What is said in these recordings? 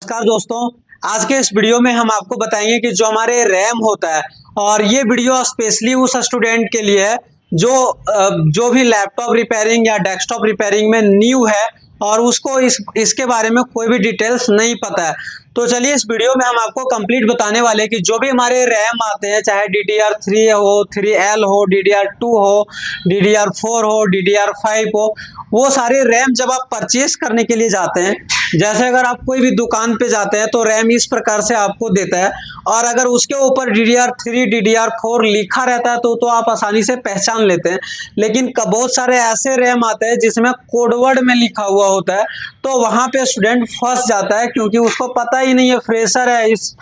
नमस्कार दोस्तों, आज के इस वीडियो में हम आपको बताएंगे कि जो हमारे रैम होता है, और ये वीडियो स्पेशली उस स्टूडेंट के लिए है जो भी लैपटॉप रिपेयरिंग या डेस्कटॉप रिपेयरिंग में न्यू है और उसको इसके बारे में कोई भी डिटेल्स नहीं पता है। तो चलिए इस वीडियो में हम आपको कंप्लीट बताने वाले हैं कि जो भी हमारे रैम आते हैं, चाहे DDR3 हो, 3L हो, DDR2 हो, DDR4 हो, DDR5 हो, वो सारे रैम जब आप परचेज करने के लिए जाते हैं, जैसे अगर आप कोई भी दुकान पे जाते हैं तो रैम इस प्रकार से आपको देता है, और अगर उसके ऊपर DDR3 DDR4 लिखा रहता है तो आप आसानी से पहचान लेते हैं। लेकिन बहुत सारे ऐसे रैम आते हैं जिसमें कोडवर्ड में लिखा हुआ होता है, तो वहां पे स्टूडेंट फंस जाता है क्योंकि उसको पता ही नहीं है, फ्रेशर है, इस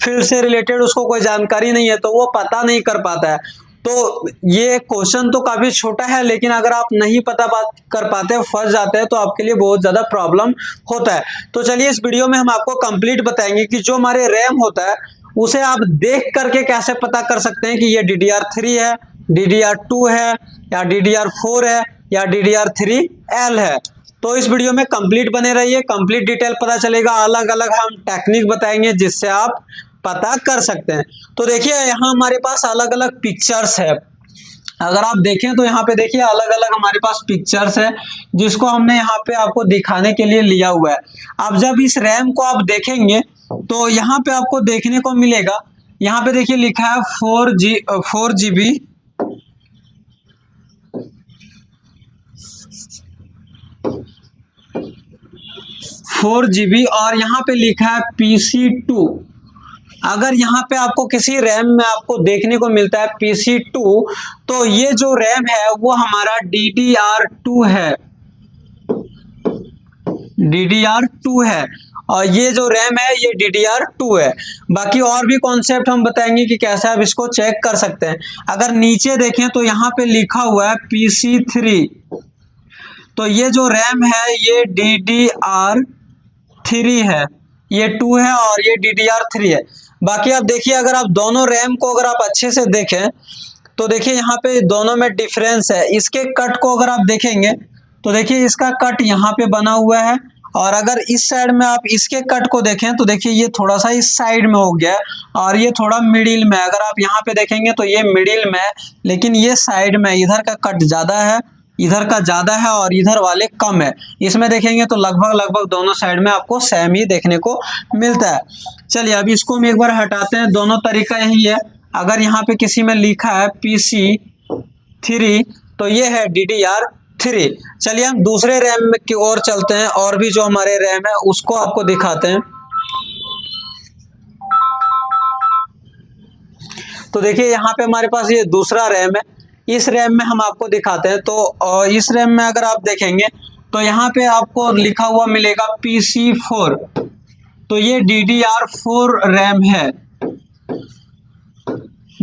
फील्ड से रिलेटेड उसको कोई जानकारी नहीं है, तो वो पता नहीं कर पाता है। तो ये क्वेश्चन तो काफी छोटा है, लेकिन अगर आप नहीं पता कर पाते, फंस जाते हैं, तो आपके लिए बहुत ज्यादा प्रॉब्लम होता है। तो चलिए इस वीडियो में हम आपको कंप्लीट बताएंगे कि जो हमारे रैम होता है उसे आप देख करके कैसे पता कर सकते हैं कि ये DDR3 है, DDR2 है, या DDR4 है, या DDR3L है। तो इस वीडियो में कंप्लीट बने रहिए, कंप्लीट डिटेल पता चलेगा, अलग अलग हम टेक्निक बताएंगे जिससे आप पता कर सकते हैं। तो देखिए यहाँ हमारे पास अलग अलग पिक्चर्स है। अगर आप देखें तो यहाँ पे देखिए अलग अलग हमारे पास पिक्चर्स है जिसको हमने यहाँ पे आपको दिखाने के लिए लिया हुआ है। अब जब इस रैम को आप देखेंगे तो यहाँ पे आपको देखने को मिलेगा, यहाँ पे देखिए लिखा है 4GB और यहाँ पे लिखा है PC2। अगर यहाँ पे आपको किसी रैम में आपको देखने को मिलता है PC2, तो ये जो रैम है वो हमारा DDR2 है, DDR2 है, और ये जो रैम है ये DDR2 है। बाकी और भी कॉन्सेप्ट हम बताएंगे कि कैसे आप इसको चेक कर सकते हैं। अगर नीचे देखें तो यहाँ पे लिखा हुआ है PC3, तो ये जो रैम है ये DDR3 है, ये 2 है और ये DDR3 है। बाकी आप देखिए, अगर आप दोनों रैम को अगर आप अच्छे से देखें तो देखिए यहाँ पे दोनों में डिफरेंस है। इसके कट को अगर आप देखेंगे तो देखिए इसका कट यहाँ पे बना हुआ है, और अगर इस साइड में आप इसके कट को देखें तो देखिए ये थोड़ा सा इस साइड में हो गया है और ये थोड़ा मिडिल में। अगर आप यहाँ पे देखेंगे तो ये मिडिल में है, लेकिन ये साइड में, इधर का कट ज्यादा है, इधर का ज्यादा है और इधर वाले कम है। इसमें देखेंगे तो लगभग दोनों साइड में आपको सेम ही देखने को मिलता है। चलिए अब इसको हम एक बार हटाते हैं। दोनों तरीका यही है। अगर यहाँ पे किसी में लिखा है PC3 तो ये है DDR3। चलिए हम दूसरे रैम की ओर चलते हैं, और भी जो हमारे रैम है उसको आपको दिखाते हैं। तो देखिए यहाँ पे हमारे पास ये दूसरा रैम है, इस रैम में हम आपको दिखाते हैं। तो इस रैम में अगर आप देखेंगे तो यहाँ पे आपको लिखा हुआ मिलेगा PC4, तो ये DDR4 रैम है,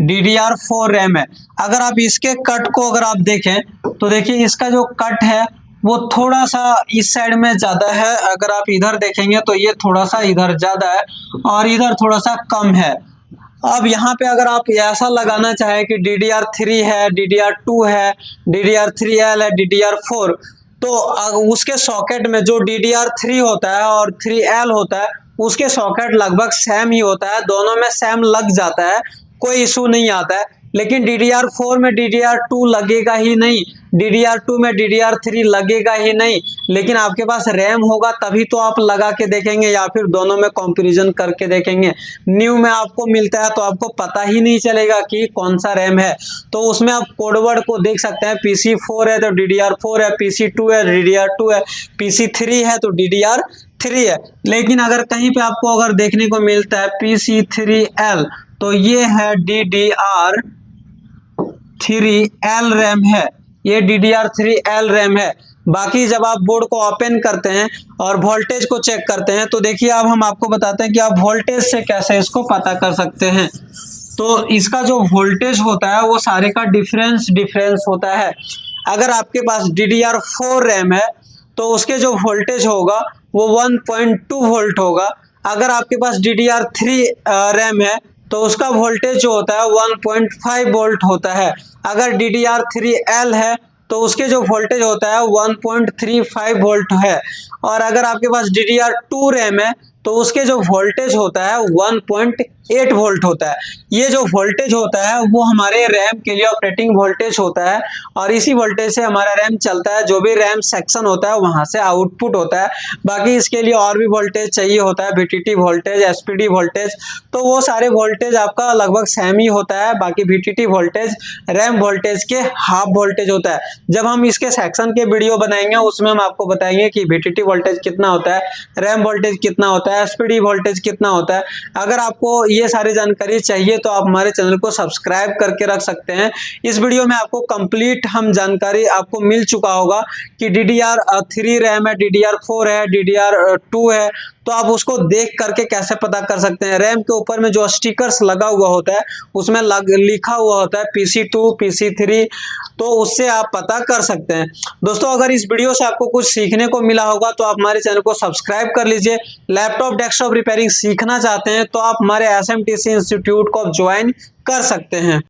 DDR4 रैम है। अगर आप इसके कट को अगर आप देखें तो देखिए इसका जो कट है वो थोड़ा सा इस साइड में ज्यादा है। अगर आप इधर देखेंगे तो ये थोड़ा सा इधर ज्यादा है और इधर थोड़ा सा कम है। अब यहाँ पे अगर आप ऐसा लगाना चाहें कि DDR3 है, DDR2 है, DDR3L है, DDR4, तो उसके सॉकेट में जो DDR3 होता है और 3L होता है उसके सॉकेट लगभग सेम ही होता है, दोनों में सेम लग जाता है, कोई इशू नहीं आता है। लेकिन DDR4 में DDR2 लगेगा ही नहीं, DDR2 में DDR3 लगेगा ही नहीं। लेकिन आपके पास रैम होगा तभी तो आप लगा के देखेंगे या फिर दोनों में कंपैरिजन करके देखेंगे। न्यू में आपको मिलता है तो आपको पता ही नहीं चलेगा कि कौन सा रैम है, तो उसमें आप कोडवर्ड को देख सकते हैं। PC4 है तो DDR4 है, PC2 है DDR2 है, PC3 है तो DDR3 है। लेकिन अगर कहीं पे आपको अगर देखने को मिलता है PC3L, तो ये है DDR3L रैम है, ये DDR3L रैम है। बाकी जब आप बोर्ड को ओपन करते हैं और वोल्टेज को चेक करते हैं तो देखिए अब हम आपको बताते हैं कि आप वोल्टेज से कैसे इसको पता कर सकते हैं। तो इसका जो वोल्टेज होता है वो सारे का डिफरेंस होता है। अगर आपके पास DDR4 रैम है तो उसके जो वोल्टेज होगा वो 1.2 वोल्ट होगा। अगर आपके पास DDR3 रैम है तो उसका वोल्टेज जो होता है 1.5 वोल्ट होता है। अगर DDR3L है तो उसके जो वोल्टेज होता है 1.35 वोल्ट है। और अगर आपके पास DDR2 रैम है तो उसके जो वोल्टेज होता है 1.8 वोल्ट होता है। ये जो वोल्टेज होता है वो हमारे रैम के लिए ऑपरेटिंग वोल्टेज होता है और इसी वोल्टेज से हमारा रैम चलता है। जो भी रैम सेक्शन होता है वहां से आउटपुट होता है। बाकी इसके लिए और भी वोल्टेज चाहिए होता है, VTT वोल्टेज, SPD वोल्टेज, तो वो सारे वोल्टेज आपका लगभग सेम ही होता है। बाकी VTT वोल्टेज रैम वोल्टेज के हाफ वोल्टेज होता है। जब हम इसके सेक्शन के वीडियो बनाएंगे उसमें हम आपको बताएंगे कि VTT वोल्टेज कितना होता है, रैम वोल्टेज कितना होता है, SPD वोल्टेज कितना होता है। अगर आपको ये सारी जानकारी चाहिए तो आप हमारे चैनल को सब्सक्राइब करके रख सकते हैं। इस वीडियो में आपको कंप्लीट हम जानकारी आपको मिल चुका होगा कि DDR3 रैम है, DDR4 है, DDR2 है, तो आप उसको देख करके कैसे पता कर सकते हैं। रैम के ऊपर में जो स्टिकर्स लगा हुआ होता है उसमें लिखा हुआ होता है PC2, PC3, तो उससे आप पता कर सकते हैं। दोस्तों अगर इस वीडियो से आपको कुछ सीखने को मिला होगा तो आप हमारे चैनल को सब्सक्राइब कर लीजिए। लैपटॉप डेस्कटॉप रिपेयरिंग सीखना चाहते हैं तो आप हमारे SMTC इंस्टीट्यूट को ज्वाइन कर सकते हैं।